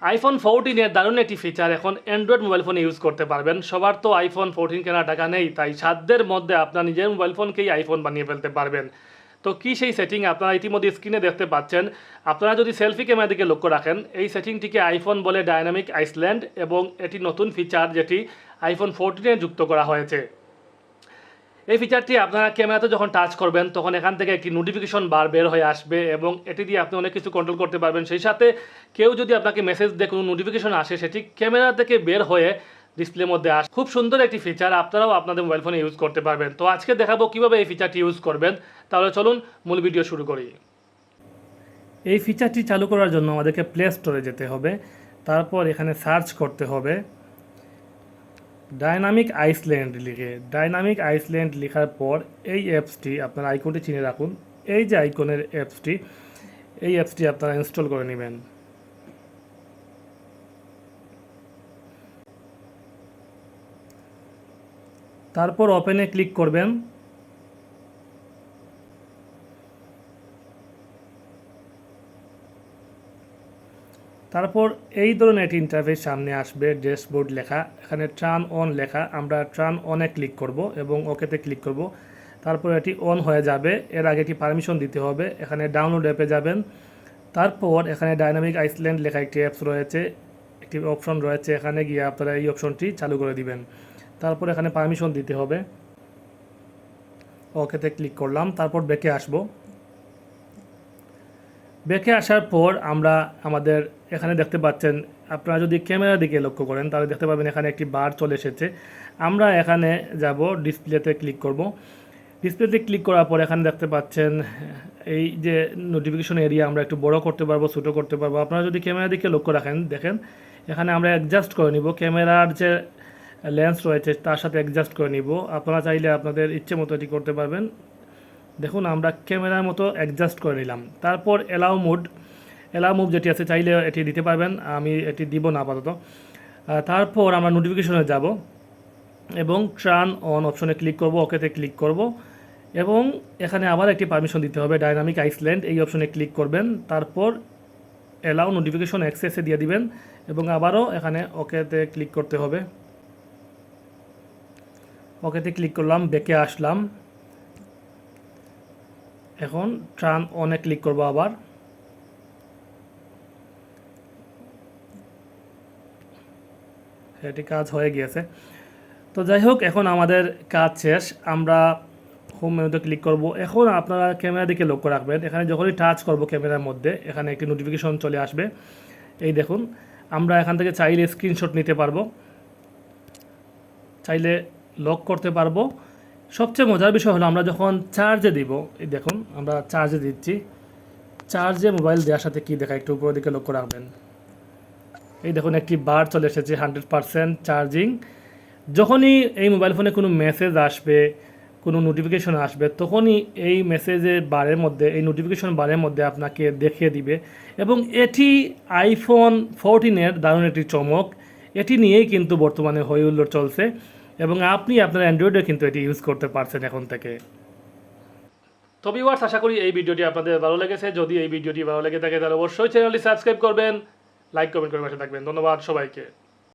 IPhone 14 দারুণ একটি feature এখন অ্যান্ড্রয়েড মোবাইল ফোনে ইউজ করতে পারবেন। সবার তো আইফোন 14 কেনার টাকা নেই, তাই সাধ্যের মধ্যে আপনার নিজের মোবাইল ফোনকেই আইফোন বানিয়ে ফেলতে পারবেন। তো কী সেই সেটিং আপনারা ইতিমধ্যে স্ক্রিনে দেখতে পাচ্ছেন। আপনারা যদি সেলফি ক্যামেরার দিকে লক্ষ্য রাখেন, এই সেটিংটিকে আইফোন বলে ডায়নামিক আইসল্যান্ড, এবং এটি নতুন ফিচার যেটি আইফোন 14 যুক্ত করা হয়েছে। এই ফিচারটি আপনারা ক্যামেরাতে যখন টাচ করবেন তখন এখান থেকে একটি নোটিফিকেশন বার বের হয়ে আসবে এবং এটি দিয়ে আপনি অনেক কিছু কন্ট্রোল করতে পারবেন। সেই সাথে কেউ যদি আপনাকে মেসেজ দিয়ে কোনো নোটিফিকেশন আসে, সেটি ক্যামেরা থেকে বের হয়ে ডিসপ্লের মধ্যে আসে। খুব সুন্দর একটি ফিচার, আপনারাও আপনাদের মোবাইল ফোনে ইউজ করতে পারবেন। তো আজকে দেখাবো কীভাবে এই ফিচারটি ইউজ করবেন। তাহলে চলুন মূল ভিডিও শুরু করি। এই ফিচারটি চালু করার জন্য আমাদেরকে প্লে স্টোরে যেতে হবে, তারপর এখানে সার্চ করতে হবে ডায়নামিক আইসল্যান্ড লিখে। ডায়নামিক আইসল্যান্ড লেখার পর এই অ্যাপসটি আপনার আইকনটি চিনে রাখুন। এই যে আইকনের অ্যাপসটি, এই অ্যাপসটি আপনারা ইনস্টল করে নেবেন। তারপর ওপেনে ক্লিক করবেন। তারপর এই ধরনের একটি ইন্টারফেস সামনে আসবে, ড্যাশবোর্ড লেখা, এখানে টার্ন অন লেখা। আমরা টার্ন অনে ক্লিক করব এবং ওকেতে ক্লিক করব। তারপর এটি অন হয়ে যাবে। এর আগে একটি পারমিশন দিতে হবে। এখানে ডাউনলোড অ্যাপে যাবেন। তারপর এখানে ডায়নামিক আইসল্যান্ড লেখা একটি অ্যাপস রয়েছে, একটি অপশন রয়েছে, এখানে গিয়ে আপনারা এই অপশনটি চালু করে দিবেন। তারপর এখানে পারমিশন দিতে হবে। ওকেতে ক্লিক করলাম। তারপর ব্যাকে আসব। ব্যাকে আসার পর আমরা আমাদের এখানে দেখতে পাচ্ছেন, আপনারা যদি ক্যামেরার দিকে লক্ষ্য করেন তাহলে দেখতে পাবেন এখানে একটি বার চলে এসেছে। আমরা এখানে যাব, ডিসপ্লেতে ক্লিক করব। ডিসপ্লেতে ক্লিক করার পর এখানে দেখতে পাচ্ছেন এই যে নোটিফিকেশন এরিয়া আমরা একটু বড় করতে পারবো, ছোটো করতে পারবো। আপনারা যদি ক্যামেরার দিকে লক্ষ্য রাখেন, দেখেন এখানে আমরা অ্যাডজাস্ট করে নিব। ক্যামেরার যে লেন্স রয়েছে তার সাথে অ্যাডজাস্ট করে নিব। আপনারা চাইলে আপনাদের ইচ্ছে মতো এটি করতে পারবেন। দেখুন আমরা ক্যামেরার মতো অ্যাডজাস্ট করে নিলাম। তারপর অ্যালাউ মুভ যেটি আছে, চাইলে এটি দিতে পারবেন, আমি এটি দিব না আপাতত। তারপর আমরা নোটিফিকেশনে যাব এবং টার্ন অন অপশনে ক্লিক করব, ওকেতে ক্লিক করব এবং এখানে আবার একটি পারমিশন দিতে হবে, ডায়নামিক আইসল্যান্ড, এই অপশনে ক্লিক করবেন। তারপর অ্যালাউ নোটিফিকেশন অ্যাক্সেসে দিয়ে দিবেন এবং আবারও এখানে ওকেতে ক্লিক করতে হবে। ওকেতে ক্লিক করলাম, ব্যাকে আসলাম। এখন টার্ন অনে ক্লিক করব আবার। এটি কাজ হয়ে গিয়েছে। তো যাই হোক, এখন আমাদের কাজ শেষ। আমরা হোম মেনুতে ক্লিক করব। এখন আপনারা ক্যামেরার দিকে লক্ষ্য রাখবেন, এখানে যখনই টাচ করব ক্যামেরার মধ্যে এখানে একটি নোটিফিকেশন চলে আসবে। এই দেখুন, আমরা এখান থেকে চাইলে স্ক্রিনশট নিতে পারবো, চাইলে লক করতে পারবো। সবচেয়ে মজার বিষয় হলো আমরা যখন চার্জে দিব, এই দেখুন আমরা চার্জে দিচ্ছি, চার্জে মোবাইল দেওয়ার সাথে কী দেখা একটু উপরের দিকে লক্ষ্য রাখবেন। এই দেখুন একটি বার চলে এসেছে 100% চার্জিং। যখনই এই মোবাইল ফোনে কোনো মেসেজ আসবে, কোনো নোটিফিকেশন আসবে, তখনই এই মেসেজের বারের মধ্যে, এই নোটিফিকেশন বারের মধ্যে আপনাকে দেখিয়ে দিবে। এবং এটি আইফোন 14 দারুণ একটি চমক। এটি নিয়েই কিন্তু বর্তমানে হই হুল্লোড় চলছে এবং আপনি আপনার অ্যান্ড্রয়েডে কিন্তু এটি ইউজ করতে পারছেন এখন থেকে। তো ভিউয়ার্স, আশা করি এই ভিডিওটি আপনাদের ভালো লেগেছে। যদি এই ভিডিওটি ভালো লেগে থাকে তাহলে অবশ্যই চ্যানেলটি সাবস্ক্রাইব করবেন, লাইক কমেন্ট করে পাশে থাকবেন। ধন্যবাদ সবাইকে।